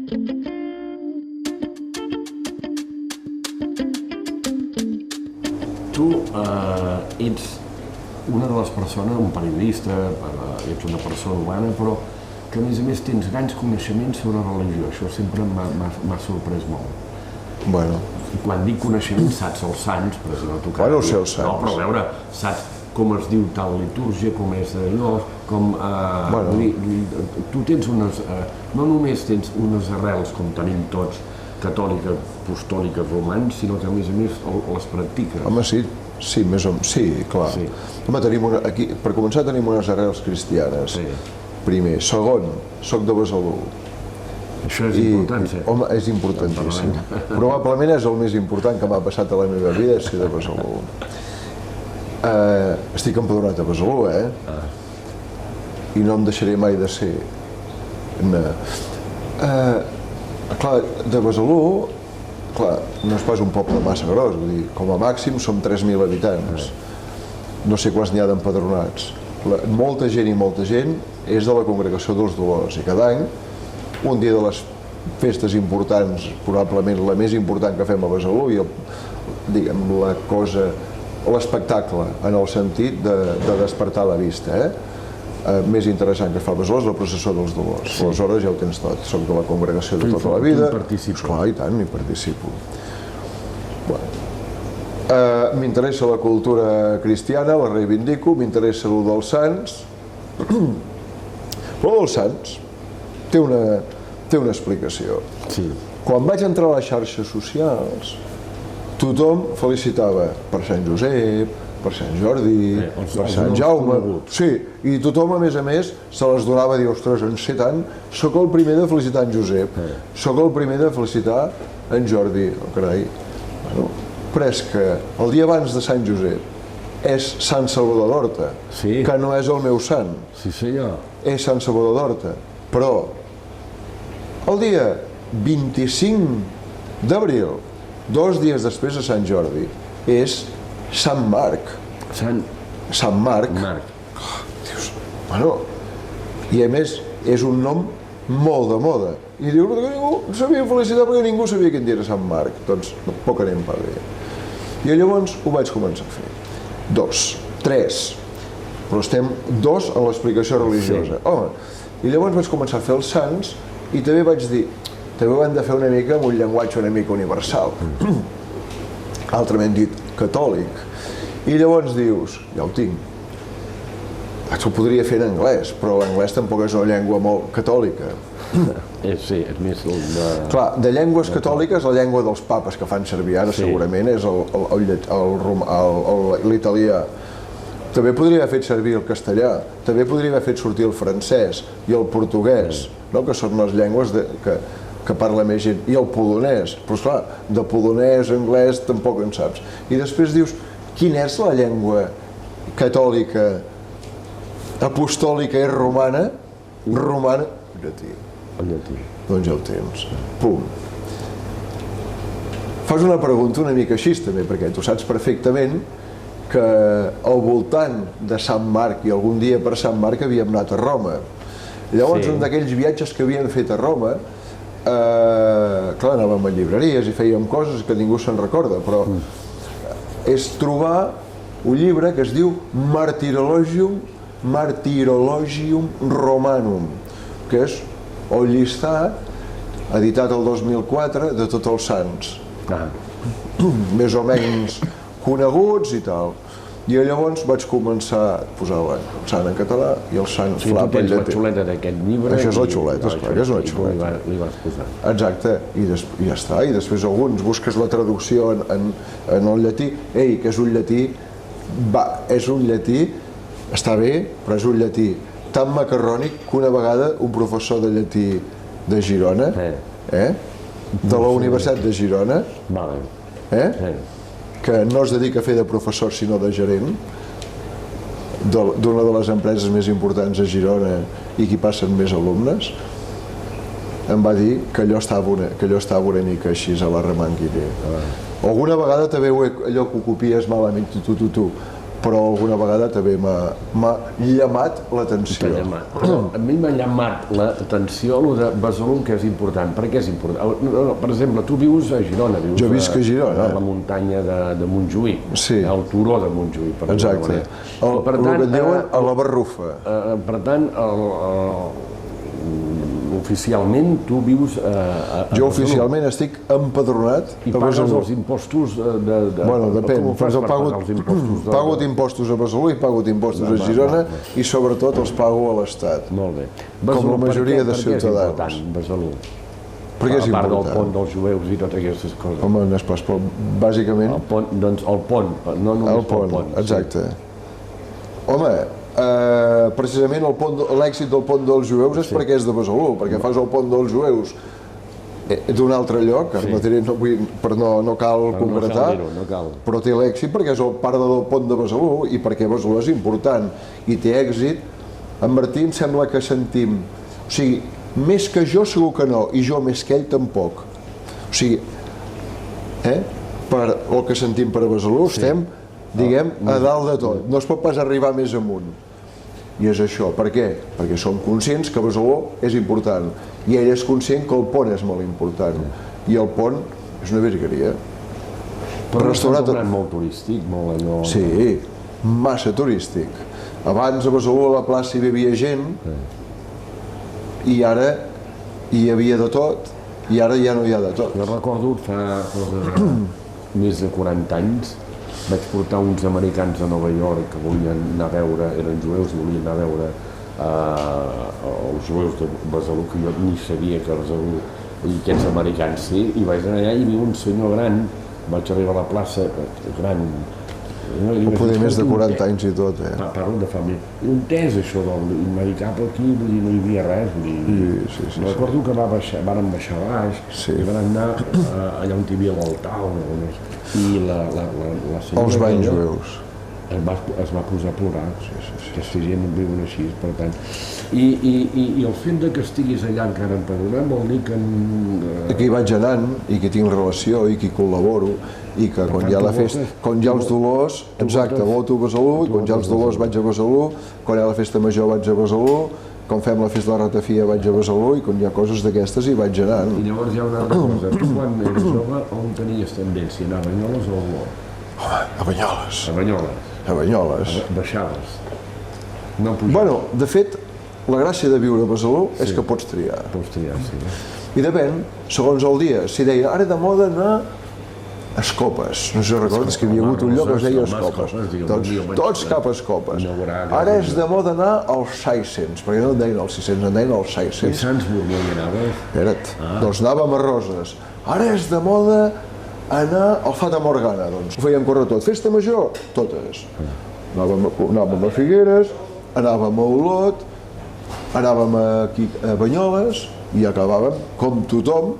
Tu ets una de les persones, un periodista, ets una persona humana, però que a més tens grans coneixements sobre religió. Això sempre m'ha sorprès molt. Bueno. Quan dic coneixements, saps els sants, per exemple, Bueno, sé els sants. No, però a veure, saps com es diu tal litúrgia, com és allò, com... Tu tens unes... No només tens unes arrels, com tenim tots, catòliques, apostòliques, romans, sinó que a més les practiques. Home, sí, sí, clar. Sí. Home, aquí, per començar tenim unes arrels cristianes. Sí. Primer. Segon, soc de Besalú. Això és important, sí. Home, és importantíssim. Probablement és el més important que m'ha passat a la meva vida, ser de Besalú. Estic empadronat a Besalú, i no em deixaré mai de ser. Clar, de Besalú, clar, no és pas un poble massa gros, vull dir, com a màxim som 3.000 habitants. No sé quants n'hi ha d'empadronats. Molta gent és de la Congregació dels Dolors, i cada any, un dia de les festes importants, probablement la més important que fem a Besalú, i diguem, la cosa, l'espectacle, en el sentit de despertar la vista, més interessant que es fa a Besalú és la processó dels Dolors. Aleshores ja ho tens tot, soc de la congregació de tota la vida. Tu hi participes? Clar, i tant, hi participo. M'interessa la cultura cristiana, la reivindico, m'interessa el dels sants, però dels sants té una explicació. Quan vaig entrar a les xarxes socials, tothom felicitava per Sant Josep, per Sant Jordi, per Sant Jaume... Sí, i tothom, a més, se les donava a dir, ostres, en sé tant, sóc el primer de felicitar en Josep, sóc el primer de felicitar en Jordi. Oh, carai. Però és que el dia abans de Sant Josep és Sant Salvador d'Horta, que no és el meu sant. Sí, senyor. És Sant Salvador d'Horta. Però el dia 25 d'abril, 2 dies després de Sant Jordi, és Sant Marc. Sant Marc. Dius, bueno, i a més és un nom molt de moda. I diu que ningú sabia felicitar perquè ningú sabia quin dia era Sant Marc. Doncs poc anem per bé. I llavors ho vaig començar a fer. 2, 3, però estem 2 en l'explicació religiosa. I llavors vaig començar a fer els sants i també vaig dir, també ho hem de fer una mica amb un llenguatge una mica universal, altrament dit catòlic. I llavors dius, ja ho tinc, ho podria fer en anglès, però l'anglès tampoc és una llengua molt catòlica. Sí, és més... Clar, de llengües catòliques, la llengua dels papes que fan servir ara segurament és l'italià. També podria haver fet servir el castellà, també podria haver fet sortir el francès i el portuguès, que són les llengües que parla més gent, i el polonès. Però esclar, de polonès, anglès, tampoc en saps. I després dius, quina és la llengua catòlica, apostòlica i romana? Romana, llatí. Doncs ja ho tens. Pum. Fas una pregunta una mica així també, perquè tu saps perfectament que al voltant de Sant Marc i algun dia per Sant Marc havíem anat a Roma. Llavors, un d'aquells viatges que havíem fet a Roma, clar, anàvem a llibreries i fèiem coses que ningú se'n recorda, però és trobar un llibre que es diu Martyrologium Romanum, que és el llistat, editat el 2004, de tots els sants. Més o menys coneguts i tal. I llavors vaig començar a posar el sant en català i el sant flap en llatí. Tu tens la xuleta d'aquest llibre... Això és la xuleta, esclar que és una xuleta. Li vas posar. Exacte, i ja està. I després alguns busques la traducció en el llatí. Ei, que és un llatí... Va, és un llatí, està bé, però és un llatí tan macarrònic que una vegada un professor de llatí de Girona, de la Universitat de Girona, que no es dedica a fer de professor sinó de gerent d'una de les empreses més importants a Girona i que hi passen més alumnes, em va dir que allò estava una mica així a la remanguiner. Alguna vegada també allò que ho copies malament tu, però alguna vegada també m'ha llamat l'atenció. A mi m'ha llamat l'atenció el de Besalú, que és important. Per què és important? Per exemple, tu vius a Girona. Jo visc a Girona. A la muntanya de Montjuïc, al turó de Montjuïc. Exacte. El que en diuen a la Barrufa. Per tant, oficialment tu vius a Jo oficialment estic empadronat a Besalú. I pagues els impostos de... Bueno, depèn. Pago impostos a Besalú i pago impostos a Girona i sobretot els pago a l'Estat. Molt bé. Com la majoria de ciutadans. Per què és important Besalú? Per què és important? A part del pont dels jueus i totes aquestes coses. Home, no és pas, però bàsicament... Doncs el pont, no només el pont. Exacte. Home, precisament l'èxit del pont dels jueus és perquè és de Besalú, perquè fas el pont dels jueus d'un altre lloc, no cal concretar, però té l'èxit perquè és el pare del pont de Besalú i perquè Besalú és important i té èxit. En Martí em sembla que sentim, o sigui, més que jo segur que no, i jo més que ell tampoc. O sigui, per el que sentim per a Besalú estem, diguem, a dalt de tot. No es pot pas arribar més amunt. I és això. Per què? Perquè som conscients que Besalú és important. I ell és conscient que el pont és molt important. I el pont és una virgueria. Però està tornant molt turístic, molt allò... Sí, massa turístic. Abans a Besalú a la plaça hi vivia gent i ara hi havia de tot i ara ja no hi ha de tot. Jo recordo fa més de 40 anys vaig portar uns americans a Nova York que volien anar a veure, eren jueus i volien anar a veure els jueus de Besalú, que jo ni sabia que Besalú i aquests americans sí, i vaig anar allà i vi un senyor gran, vaig arribar a la plaça, gran, poder més de 40 anys i tot, Parlo de família. I un tès això, i m'ha dit cap aquí, vull dir, no hi havia res, vull dir... Recordo que vàrem baixar baix, i van anar allà on hi havia l'altar, i la senyora... Els banys jueus. Es va posar a plorar, aquesta gent viuen així, per tant... I el fet que estiguis allà encara empadronat vol dir que... Que hi vaig anant, i que tinc relació, i que hi col·laboro, i que quan hi ha la festa, quan hi ha els dolors, exacte, voto a Besalú, i quan hi ha els dolors vaig a Besalú, quan hi ha la festa major vaig a Besalú, quan fem la festa de la ratafia vaig a Besalú, i quan hi ha coses d'aquestes hi vaig anant. I llavors hi ha una altra cosa, tu quan eres jove on tenies tendència, anar a Banyoles o a Olor? Home, a Banyoles. A Banyoles. A Banyoles. Baixaves. No pujaves. Bueno, de fet, la gràcia de viure a Besalú és que pots triar. Pots triar, sí. I depèn, segons el dia, si deia, ara de moda anar a Escopes. No sé si recordes que hi havia hagut un lloc que es deia Escopes. Doncs tots cap a Escopes. Ara és de moda anar als 600, perquè no en deien als 600, en deien als 600. I Sants no hi anaves? Espera't, doncs anàvem a Roses. Ara és de moda anar al Fata Morgana, doncs. Ho fèiem córrer tot. Festa major, totes. Anàvem a Figueres, anàvem a Olot, anàvem aquí a Banyoles i acabàvem, com tothom,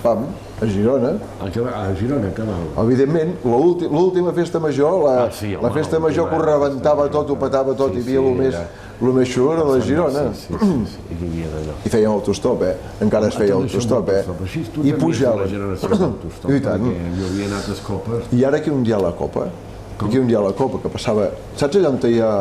pam, a Girona. A Girona acabàvem. Evidentment, l'última festa major, la festa major que ho rebentava tot, ho petava tot, hi havia el més xulo era la Girona. I fèiem autostop, encara es feia autostop, i pujava. I tant. I ara aquí on hi ha la Copa, aquí on hi ha la Copa, que passava, saps allà on hi ha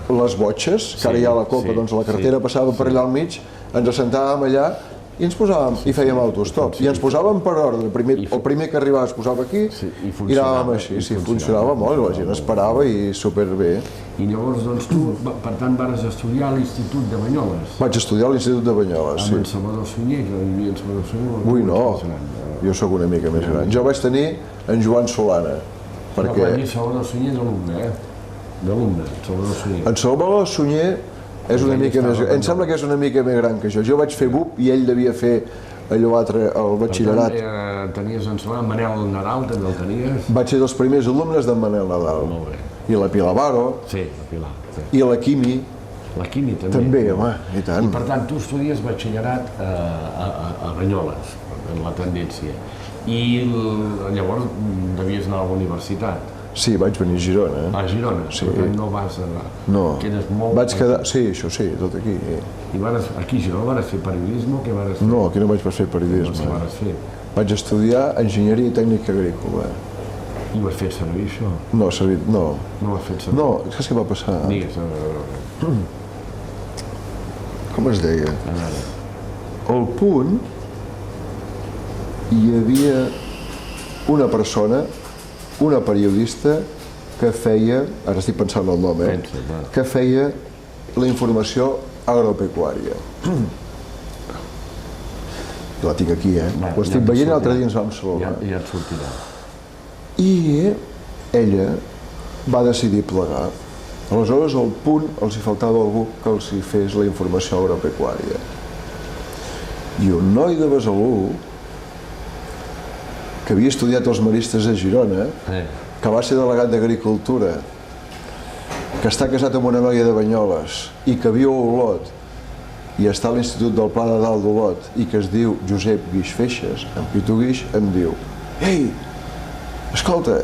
les botxes, que ara hi ha la Copa, doncs la carretera passava per allà al mig, ens assentàvem allà i ens posàvem, i fèiem autostop, i ens posàvem per ordre, el primer que arribava es posava aquí, i anàvem així, funcionava molt, la gent esperava i superbé. I llavors, doncs tu, per tant, vas estudiar a l'Institut de Banyoles? Vaig estudiar a l'Institut de Banyoles, sí. Amb en Salvador Sunyer, que vivia en Salvador Sunyer? Ui, no, jo sóc una mica més gran. Jo vaig tenir en Joan Solana, perquè... Va dir Salvador Sunyer d'alumne, d'alumne, Salvador Sunyer. En Salvador Sunyer és una mica més gran, em sembla que és una mica més gran que jo. Jo vaig fer BUP i ell devia fer allò altre, el batxillerat. Per tant, tenies en Solà, Manel Nadal també el tenies? Vaig ser dels primers alumnes d'en Manel Nadal. Molt bé. I la Pilar Baro. Sí, la Pilar. I la Quimi. La Quimi també. També, home, i tant. I per tant, tu estudies batxillerat a Banyoles, en la tendència. I llavors devies anar a la universitat. Sí, vaig venir a Girona. A Girona? Sí. Per tant, no vas a... No. Quedes molt... Vaig quedar... Sí, això sí, tot aquí. I aquí a Girona vas fer periodisme o què vas fer? No, aquí no vaig fer periodisme. Què vas fer? Vaig estudiar enginyeria i tècnica agrícola. I ho has fet servir, això? No, servit, no. No ho has fet servir? No, saps què va passar? Digues. Com es deia? Al Punt hi havia una persona, una periodista, que feia, ara estic pensant el nom, que feia la informació agropecuària. La tinc aquí, ho estic veient, l'altre dia ens vam saludar. Ja et sortirà. I ella va decidir plegar. Aleshores, al Punt els hi faltava algú que els hi fes la informació agropecuària. I un noi de Besalú, que havia estudiat els maristes a Girona, que va ser delegat d'Agricultura, que està casat amb una noia de Banyoles i que viu a Olot i està a l'Institut del Pla de Dalt d'Olot i que es diu Josep Guix Feixes, en Pitu Guix, em diu: ei, escolta,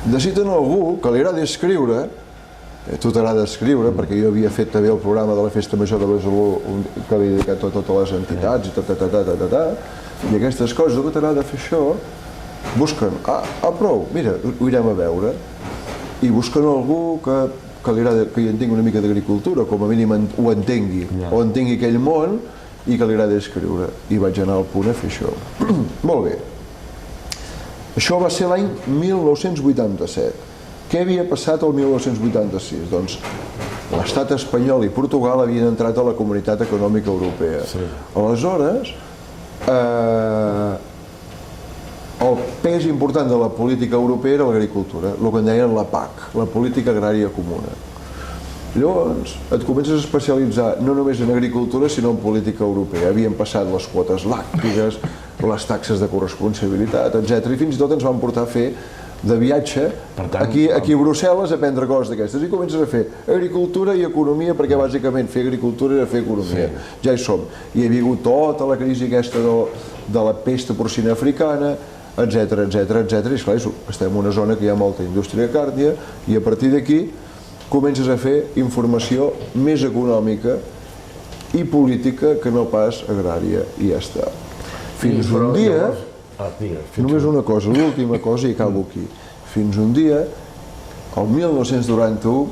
necessiten algú que li agrada escriure, tu t'agrada escriure, perquè jo havia fet també el programa de la Festa Major de Besalú que havia dedicat a totes les entitats i aquestes coses, tu que t'agrada fer això, busquen, prou, mira, ho irem a veure, i busquen algú que li agrada, que hi entengui una mica d'agricultura, com a mínim ho entengui, o entengui aquell món, i que li agrada escriure. I vaig anar al Punt a fer això. Molt bé. Això va ser l'any 1987. Què havia passat el 1986? Doncs l'estat espanyol i Portugal havien entrat a la Comunitat Econòmica Europea. Aleshores, el pes important de la política europea era l'agricultura, el que en deien la PAC, la Política Agrària Comuna. Llavors, et comences a especialitzar no només en agricultura, sinó en política europea. Havien passat les quotes làctiques, les taxes de corresponsabilitat, etc. I fins i tot ens van portar a fer de viatge aquí a Brussel·les a prendre coses d'aquestes. I comences a fer agricultura i economia, perquè bàsicament fer agricultura era fer economia. Ja hi som. I hi ha hagut tota la crisi aquesta de la pesta porcina africana, etc. I esclar, estem en una zona que hi ha molta indústria càrnia i a partir d'aquí comences a fer informació més econòmica i política que no pas agrària, i ja està. Fins un dia, només una cosa, l'última cosa, i acabo aquí. Fins un dia, el 1991,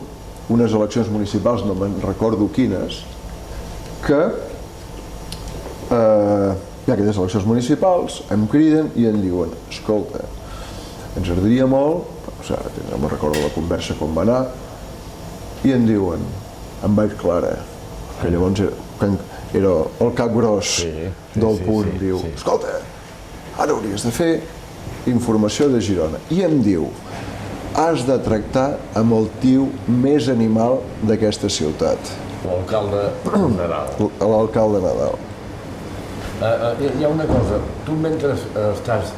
unes eleccions municipals, no me'n recordo quines, que hi ha aquestes eleccions municipals, em criden i em diuen: escolta, ens agradaria molt, no me'n recordo la conversa com va anar, i em diuen, en Baix Clara, que llavors era el cap gros del Punt, diu: escolta, ara hauries de fer informació de Girona. I em diu: has de tractar amb el tio més animal d'aquesta ciutat. L'alcalde Nadal. L'alcalde Nadal. Hi ha una cosa, tu mentre estàs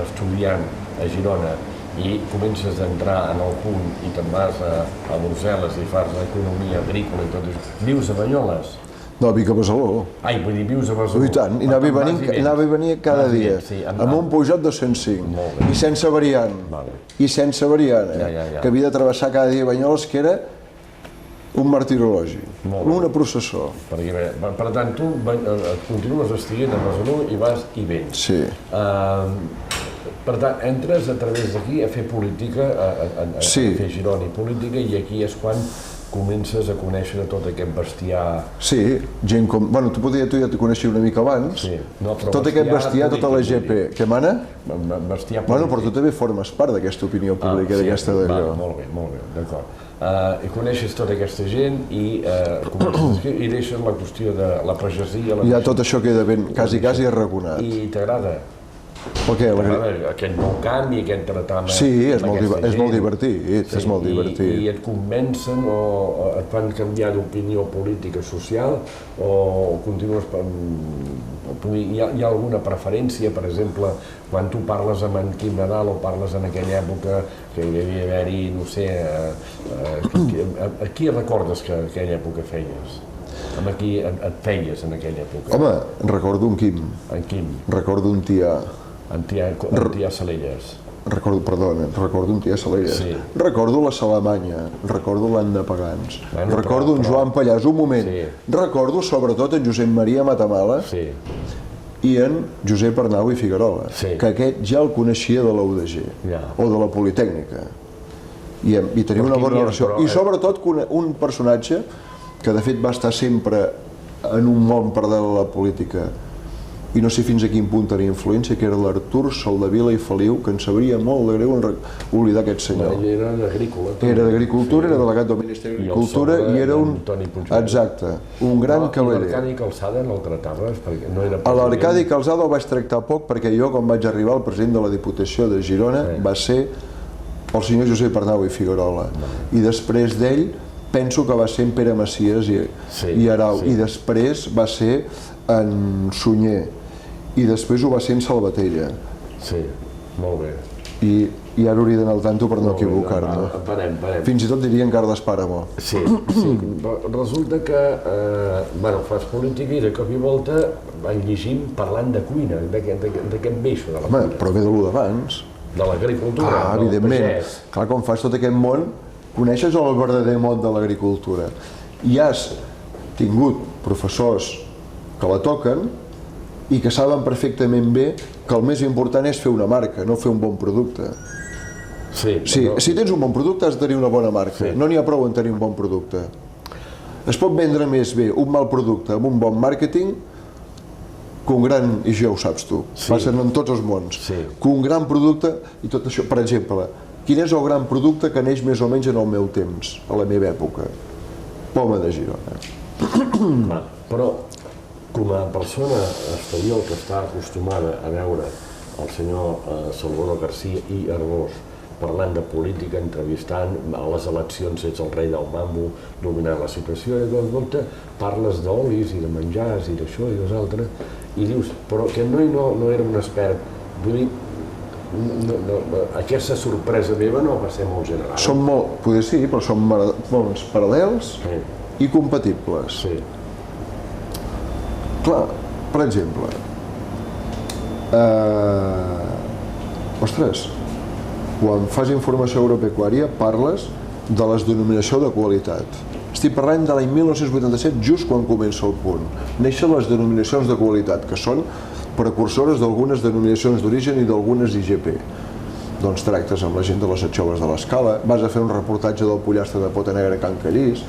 estudiant a Girona i comences a entrar en el Punt i te'n vas a Brussel·les i fas l'economia agrícola i tot això, vius a Banyoles? No, vic a Besalú. Ai, vull dir, vius a Besalú. I tant, i anava i venia cada dia, amb un Peugeot 205, i sense variant, que havia de travessar cada dia Banyoles, que era un martirologi, una processó. Per tant, tu continues estudiant a Besalú i vas i vens. Sí. Per tant, entres a través d'aquí a fer política, a fer Girona i política, i aquí és quan comences a conèixer tot aquest bestiar... Sí, gent com... Bueno, tu ja t'hi coneixia una mica abans. Tot aquest bestiar, tota la GP. Què mana? Bestiar polític. Bueno, però tu també formes part d'aquesta opinió pública, d'aquesta d'allò. Molt bé, d'acord. I coneixes tota aquesta gent i deixes la qüestió de la pagesia... Ja tot això queda ben, quasi arraconat. I t'agrada? Per què? Aquest nou canvi, aquest tratar amb sí, és molt divertit, I et convencen o et fan canviar d'opinió política social o continues... Hi ha alguna preferència, per exemple, quan tu parles amb en Quim Nadal o parles en aquella època que hi devia haver-hi, no sé, a qui recordes que aquella època feies? Amb qui et feies en aquella època? Home, recordo un Quim. En Quim. Recordo un Tià. En Tià Salelles. Recordo un Tià Salelles. Recordo la Salamanya, recordo l'Anna Pagans, recordo un Joan Pallàs, un moment. Recordo sobretot en Josep Maria Matamala i en Josep Arnau i Figuerola, que aquest ja el coneixia de la UDG o de la Politècnica, i tenia una bona relació. I sobretot un personatge que de fet va estar sempre en un món paral·lel a la política, i no sé fins a quin punt tenia influència, que era l'Artur Soldevila i Feliu, que ens sabria molt de greu oblidar aquest senyor. Ell era d'Agrícola. Era d'Agricultura, era delegat del Ministeri d'Agricultura i era un... Exacte, un gran cavaller. I l'Arcadi Calçada no el trataves? A l'Arcadi Calçada el vaig tractar poc perquè jo, quan vaig arribar, el president de la Diputació de Girona va ser el senyor Josep Arnau i Figuerola. I després d'ell penso que va ser en Pere Macias i Arau. I després va ser en Sunyer. I després ho va ser en Salvatella. Sí, molt bé. I ara hauria d'anar al tanto per no equivocar-me. Parem. Fins i tot diria en Carles Pàramo. Sí. Resulta que fas política i de cop i volta van llegint parlant de cuina, d'aquest beixo de la cuina. Però ve de lo d'abans. De l'agricultura, evidentment. Clar, quan fas tot aquest món, coneixes el verdader món de l'agricultura. I has tingut professors que la toquen i que saben perfectament bé que el més important és fer una marca, no fer un bon producte. Si tens un bon producte has de tenir una bona marca, no n'hi ha prou en tenir un bon producte. Es pot vendre més bé un mal producte amb un bon màrqueting que un gran, i ja ho saps tu, passen en tots els mons, que un gran producte i tot això. Per exemple, quin és el gran producte que neix més o menys en el meu temps, a la meva època? Poma de Girona. Però com a persona exterior que està acostumada a veure el senyor Salvador García i Arbós parlant de política, entrevistant, a les eleccions ets el rei del mambo, dominant la situació, i de volta parles d'olis i de menjars i d'això i d'altre, i dius, però aquest noi no era un expert. Vull dir, aquesta sorpresa meva no va ser molt general. Són molt, potser sí, però són mons paral·lels i compatibles. Clar, per exemple, quan fas informació agropecuària parles de les denominacions de qualitat. Estic parlant de l'any 1987, just quan comença el punt. Neixen les denominacions de qualitat, que són precursores d'algunes denominacions d'origen i d'algunes IGP. Doncs tractes amb la gent de les anxoves de l'Escala, vas a fer un reportatge del pollastre de pota negra a Can Callís,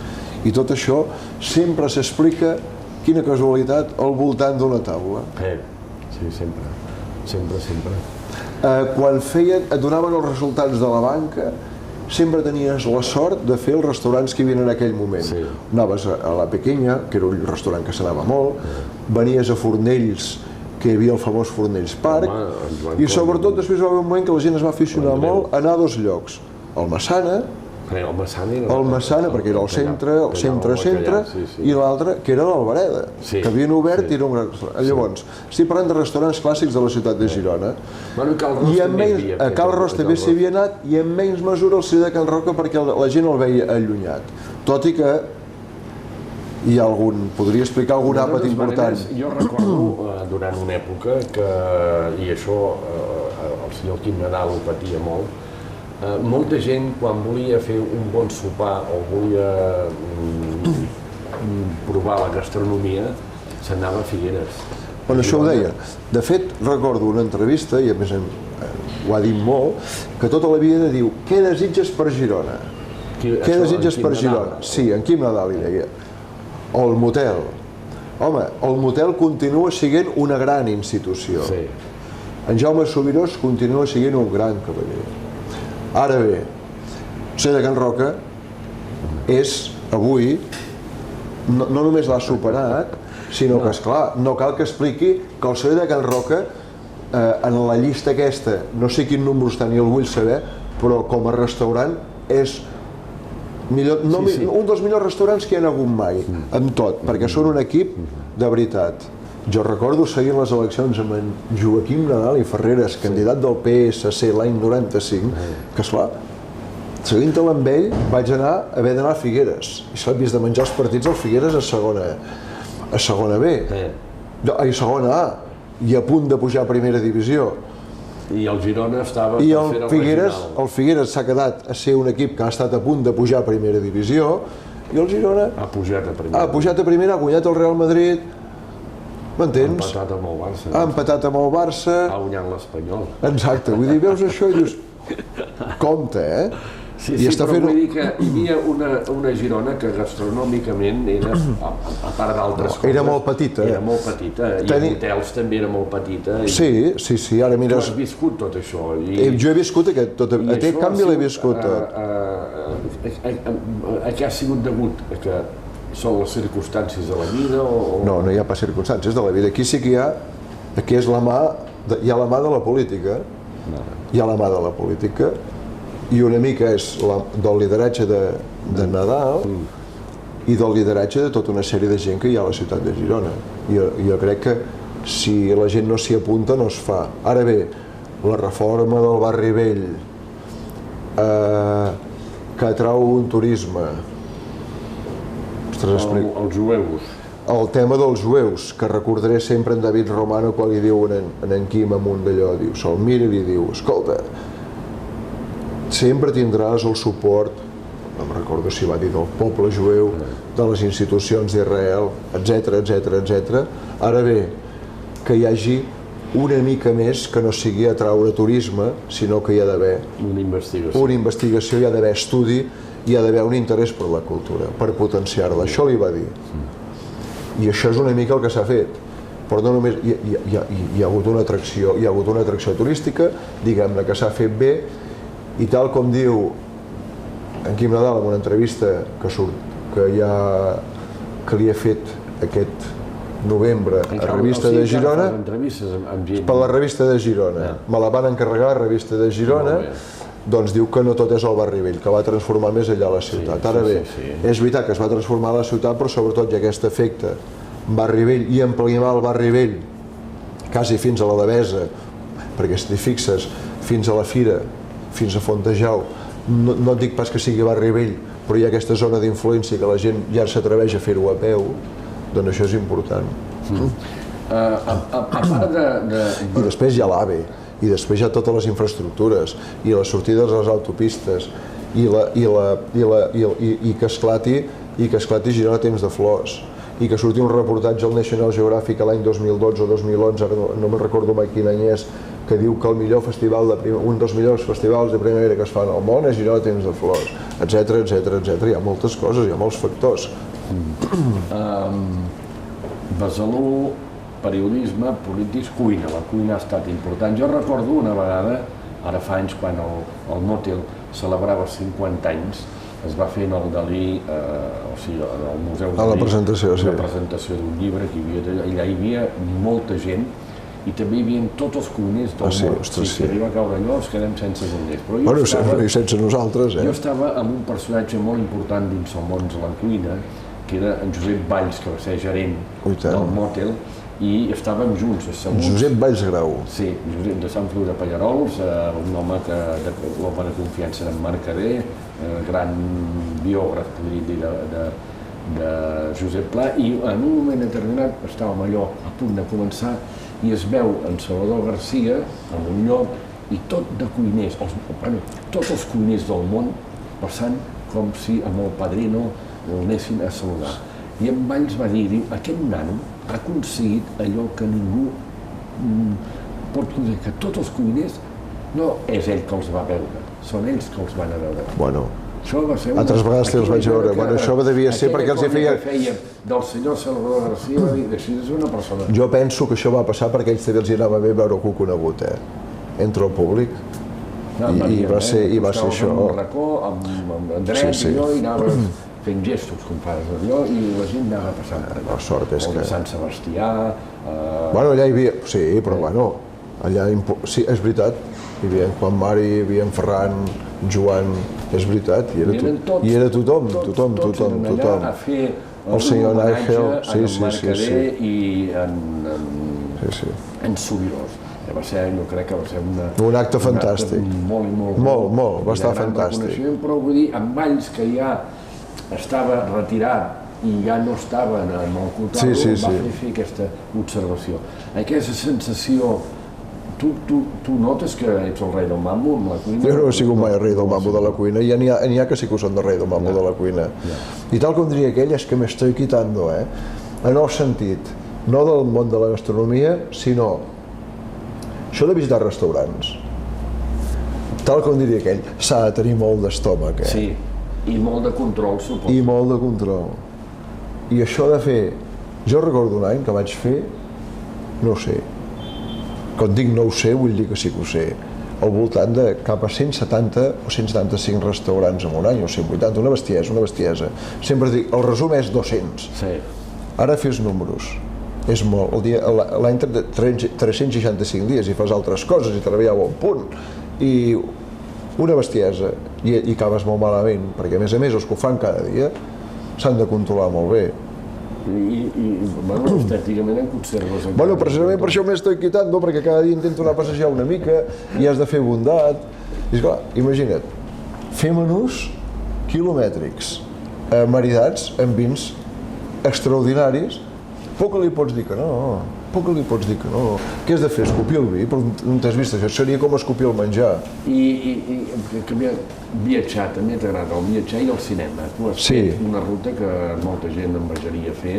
i tot això sempre s'explica, quina casualitat, al voltant d'una taula. Sí, sempre. Quan et donaven els resultats de la banca, sempre tenies la sort de fer els restaurants que hi havia en aquell moment. Anaves a La Pequeña, que era un restaurant que s'anava molt, venies a Fornells, que hi havia el famós Fornells Park, i sobretot després va haver un moment que la gent es va aficionar molt a anar a dos llocs, al Massana, perquè era el centre, i l'altre, que era l'Albereda, que havien obert i era un gran restaurant. Llavors, estic parlant de restaurants clàssics de la ciutat de Girona, i a Cal Ros també s'hi havia anat, i en menys mesura al Ciutat de Can Roca, perquè la gent el veia allunyat. Tot i que hi ha podria explicar algun àpat important. Jo recordo durant una època que, i això el senyor Quim Nadal ho patia molt, molta gent, quan volia fer un bon sopar o volia provar la gastronomia, s'anava a Figueres. Bueno, això ho deia. De fet, recordo una entrevista, i a més ho ha dit molt, que tota la vida diu, què desitges per Girona? Què desitges per Girona? Sí, en Quim Nadal hi deia. O el motel. Home, el motel continua sent una gran institució. En Jaume Subirós continua sent un gran cavaller. Ara bé, Ciutat de Can Roca és, avui, no només l'ha superat, sinó que, esclar, no cal que expliqui que el Ciutat de Can Roca, en la llista aquesta, no sé quin número està ni el vull saber, però com a restaurant és un dels millors restaurants que hi ha hagut mai, amb tot, perquè són un equip de veritat. Jo recordo seguint les eleccions amb en Joaquim Nadal i Ferreres, candidat del PSC l'any 95, que esclar, seguint-lo amb ell vaig haver d'anar a Figueres, i s'ha vist de menjar els partits al Figueres a segona B, a segona A, i a punt de pujar a primera divisió. I el Girona estava I el Figueres s'ha quedat a ser un equip que ha estat a punt de pujar a primera divisió, i el Girona ha pujat a primera, ha guanyat el Real Madrid, m'entens? Ha empatat amb el Barça. Ha empatat amb el Barça. Ha guanyat l'Espanyol. Exacte, vull dir, veus això i dius, compte, Sí, però vull dir que hi havia una Girona que gastronòmicament era, a part d'altres coses... Era molt petita. Era molt petita, i en hotels també era molt petita. Sí, ara mires... Tu has viscut tot això. Jo he viscut aquest canvi l'he viscut tot. A què ha sigut degut? Que són les circumstàncies de la vida o...? No hi ha pas circumstàncies de la vida. Aquí sí que hi ha la mà de la política. Hi ha la mà de la política i una mica és del lideratge de Nadal i del lideratge de tota una sèrie de gent que hi ha a la ciutat de Girona. Jo crec que si la gent no s'hi apunta no es fa. Ara bé, la reforma del barri vell que atrau un turisme... Els jueus. El tema dels jueus, que recordaré sempre en David Romano quan li diu en Quim amunt d'allò, se'l mira i li diu, escolta, sempre tindràs el suport, no em recordo si va dir del poble jueu, de les institucions d'Israel, etc. Ara bé, que hi hagi una mica més que no sigui atraure turisme, sinó que hi ha d'haver una investigació, hi ha d'haver estudi, hi ha d'haver un interès per la cultura, per potenciar-la. Això li va dir. I això és una mica el que s'ha fet. Però no només hi ha hagut una atracció turística, diguem-ne que s'ha fet bé, i tal com diu en Quim Nadal en una entrevista que li ha fet aquest novembre a la revista de Girona, per la revista de Girona, me la van encarregar a la revista de Girona, doncs diu que no tot és el barri vell, que va transformar més allà la ciutat. Ara bé, és veritat que es va transformar la ciutat, però sobretot hi ha aquest efecte barri vell i ampliar el barri vell quasi fins a la Devesa, perquè si t'hi fixes, fins a la Fira, fins a Fontejau, no et dic pas que sigui barri vell, però hi ha aquesta zona d'influència que la gent ja s'atreveix a fer-ho a peu, doncs això és important. A part de... I després hi ha l'AVE, i després hi ha totes les infraestructures, i les sortides a les autopistes, i que esclati Girona a temps de flors, i que surti un reportatge al National Geographic l'any 2012 o 2011, ara no me'n recordo mai quin any és, que diu que un dels millors festivals de primavera que es fan al món és Girona a temps de flors, etc. Hi ha moltes coses, hi ha molts factors. Besalú, periodisme, polítics, cuina. La cuina ha estat important. Jo recordo una vegada, ara fa anys, quan el Motel celebrava 50 anys, es va fer en el Dalí, o sigui, al Museu Dalí, la presentació d'un llibre, allà hi havia molta gent, i també hi havia tots els cuiners del món. Si arriba a caure allò, ens quedem sense cuiners. Bueno, i sense nosaltres, Jo estava amb un personatge molt important dins el món de la cuina, que era en Josep Valls, que va ser gerent del Motel, i estàvem junts. Josep Valls Grau. Sí, Josep de Sant Feliu de Pallerols, un home que l'home de confiança en Mercader, gran biògraf, podria dir, de Josep Pla, i en un moment determinat estàvem allò a punt de començar i es veu en Salvador Garcia en un lloc i tot de cuiners, tots els cuiners del món passant com si amb el padrino l'anessin a saludar. I en Valls va dir, aquest nano ha aconseguit allò que ningú pot dir, que tots els cuiners no és ell que els va veure, són ells que els van a veure. Bueno, altres vegades els vaig veure. Bueno, això devia ser perquè els hi feia... Del senyor Salvador Garcia va dir, així és una persona... Jo penso que això va passar perquè ells també els anava bé veure algú conegut, entre el públic. I va ser això. Amb un racó, amb dret, i jo, i anava fent gestos, compadres, allò, i la gent anava passant per allà. La sort és que... O de Sant Sebastià... Bueno, allà hi havia... Sí, però bueno, allà... Sí, és veritat. Hi havia en Juan Mari, hi havia en Ferran, Joan... És veritat, hi era tothom. Allà a fer el senyor Nigel, en Mercader i en Subirós. Jo crec que va ser un acte fantàstic. Molt, va estar fantàstic. Però vull dir, en Valls, que ja estava retirat i ja no estava en el Cotal, va fer aquesta observació. Aquesta sensació... Tu notes que ets el rei del mambo amb la cuina? Jo no he sigut mai el rei del mambo de la cuina, i n'hi ha que sí que ho són del rei del mambo de la cuina. I tal com diria aquell, és que me estoy quitando, en el sentit no del món de la gastronomia, sinó això de visitar restaurants. Tal com diria aquell, s'ha de tenir molt d'estómac, Sí, i molt de control, suposo. I molt de control. I això de fer... Jo recordo un any que vaig fer, no ho sé, quan dic no ho sé, vull dir que sí que ho sé, al voltant de cap a 170 o 175 restaurants en un any, o 180, una bestiesa. Sempre dic, el resum és 200. Sí. Ara fes números. És molt. L'any 365 dies i fas altres coses i treballar a bon punt. I una bestiesa. I acabes molt malament, perquè a més els que ho fan cada dia s'han de controlar molt bé. Bueno, estèticament en conserves... Bueno, precisament per això m'estic quitando, perquè cada dia intento anar a passejar una mica i has de fer bondat. I esclar, imagina't, fer menús quilomètrics, maridats amb vins extraordinaris, poc que li pots dir que no, Què has de fer, escopir el vi? Però no t'has vist això, seria com escopir el menjar. I viatjar, també t'agrada el viatjar i el cinema. Tu has fet una ruta que molta gent envejaria fer,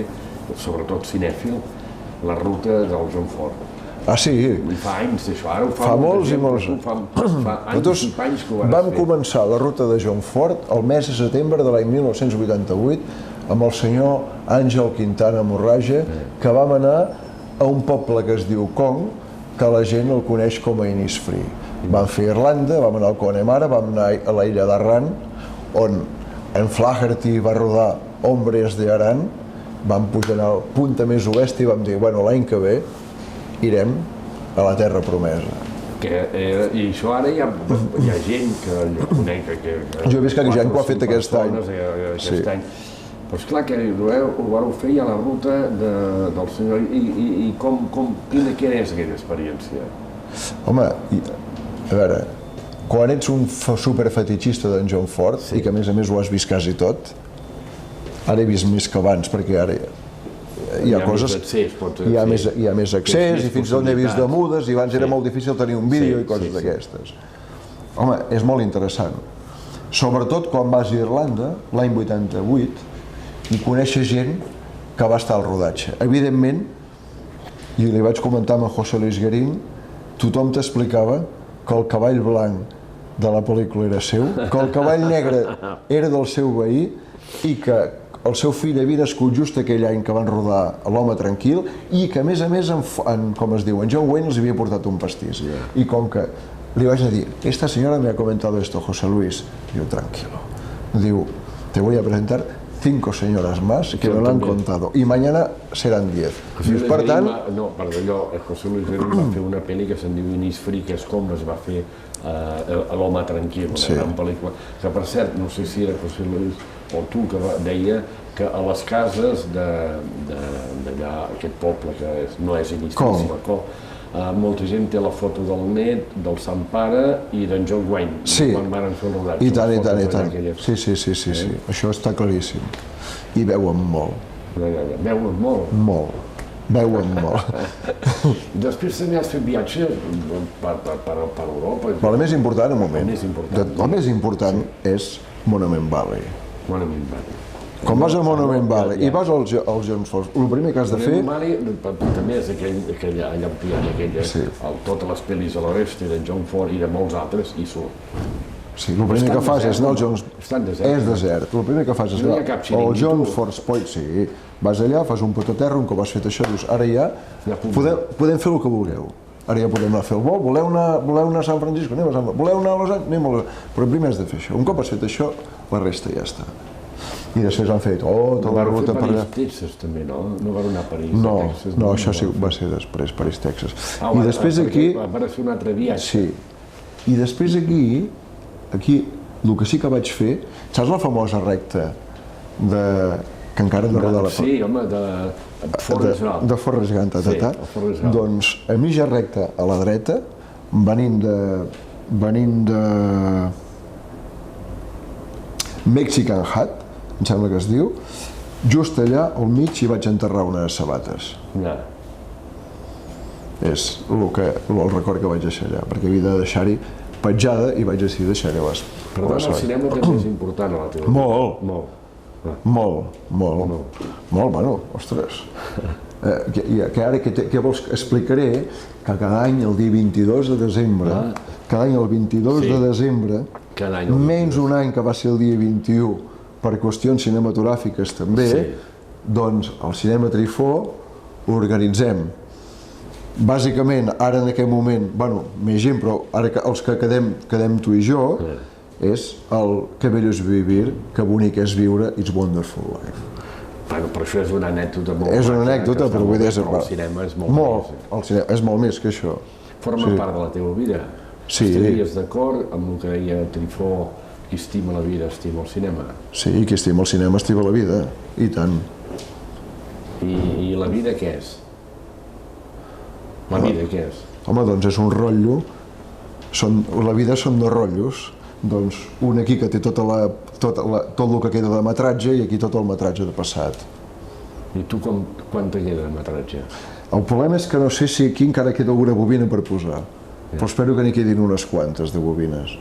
sobretot cinèfil, la ruta del John Ford. Ah, sí? Fa anys d'això, ara ho fa molts i molts. Fa anys i panys que ho vas fer. Vam començar la ruta de John Ford el mes de setembre de l'any 1988 amb el senyor Àngel Quintana Morraja, que vam anar a un poble que es diu Kong, que la gent el coneix com a Innisfree. Vam fer Irlanda, vam anar al Connemara, vam anar a la illa d'Arran, on en Flaherty va rodar Hombres de Aran, vam pujar al punta més oest i vam dir, bueno, l'any que ve irem a la terra promesa. I això ara hi ha gent que el conec. Jo he vist que hi ha gent que ho ha fet aquest any. Però esclar que ho vareu fer ja la ruta del senyor, i quina és aquella experiència? Home, a veure, quan ets un superfetichista d'en John Ford, i que a més ho has vist quasi tot, ara he vist més que abans, perquè ara hi ha coses... Hi ha més accés, i fins i tot n'he vist de mudes, i abans era molt difícil tenir un vídeo i coses d'aquestes. Home, és molt interessant. Sobretot quan vas a Irlanda, l'any 88, i conèixer gent que va estar al rodatge. Evidentment, i li vaig comentar amb en José Luis Guerín, tothom t'explicava que el cavall blanc de la pel·lícula era seu, que el cavall negre era del seu veí i que el seu fill havia nascut just aquell any que van rodar L'home tranquil i que a més, com es diu, en John Wayne els havia portat un pastís. I com que li vaig dir, esta senyora me ha comentado esto, José Luis, diu, tranquilo, diu, te voy a presentar 5 señoras más que me lo han contado y mañana serán 10. Per tant... No, per allò, José Luis Guerín va fer una pel·li que se'n diu Innisfree, que és com es va fer L'home tranquil, una gran pel·lícula, que per cert, no sé si era José Luis o tu que deia que a les cases d'allà, aquest poble que no és Innisfree, sinó molta gent té la foto del net, del Sant Pare i d'en John Wayne, quan van fer el rodatge. I tant. Sí. Això està claríssim. I beuen molt. Beuen molt? Molt. Beuen molt. Després també has fet viatges per Europa. Però el més important, un moment, el més important és Monument Valley. Monument Valley. Quan vas a Monument Valley i vas als John Ford, el primer que has de fer... Monument Valley també és aquella llampia, totes les pel·lis a l'oest d'en John Ford i de molts altres, i surt. Sí, el primer que fas és anar al John... És desert. El primer que fas és anar al John Ford Point. Sí, vas allà, fas un pot a terra, un cop has fet això, dius, ara ja podem fer el que vulgueu. Ara ja podem anar a fer el vol, voleu anar a San Francisco, anem a San Francisco, voleu anar a Los Angeles, anem a Los Angeles. Però primer has de fer això. Un cop has fet això, la resta ja està. I després han fet tota la ruta per allà. París, Texas, també, no? No van anar a París, Texas. No, això sí, va ser després, París, Texas. I després aquí... Va ser un altre viatge. Sí. I després aquí, el que sí que vaig fer, saps la famosa recta que encara hem de rodar la... Sí, home, de Forrest Gump. De Forrest Gump, doncs a mitja recta a la dreta, venint de Mexican Hat, em sembla que es diu, just allà al mig hi vaig enterrar unes sabates. És el record que vaig deixar allà, perquè havia de deixar-hi petjada i vaig decidir deixar-hi les sabates. Per tant, el cinema també és important a la teva vida. Molt, bueno, ostres. que ara què vols que explicaré, que cada any el dia 22 de desembre, cada any el 22 de desembre, menys un any que va ser el dia 21 per qüestions cinematogràfiques també, doncs al Cinema Trifó organitzem, bàsicament ara en aquest moment, bueno, més gent, però ara els que quedem tu i jo, és el Que bello és vivir, que bonic és viure, It's Wonderful Life. Bueno, però això és una anècdota molt... És una anècdota, però vull dir... El cinema és molt més. El cinema és molt més que això. Forma part de la teva vida. Sí. Estaries d'acord amb el que deia Trifó, qui estima la vida, estima el cinema? Sí, qui estima el cinema estima la vida, i tant. I la vida què és? La vida què és? Home, doncs és un rotllo. La vida són dos rotllos. Doncs un aquí que té tot el que queda de metratge i aquí tot el metratge de passat. I tu quan te queda de metratge? El problema és que no sé si aquí encara queda alguna bobina per posar, però espero que n'hi quedin unes quantes de bobines.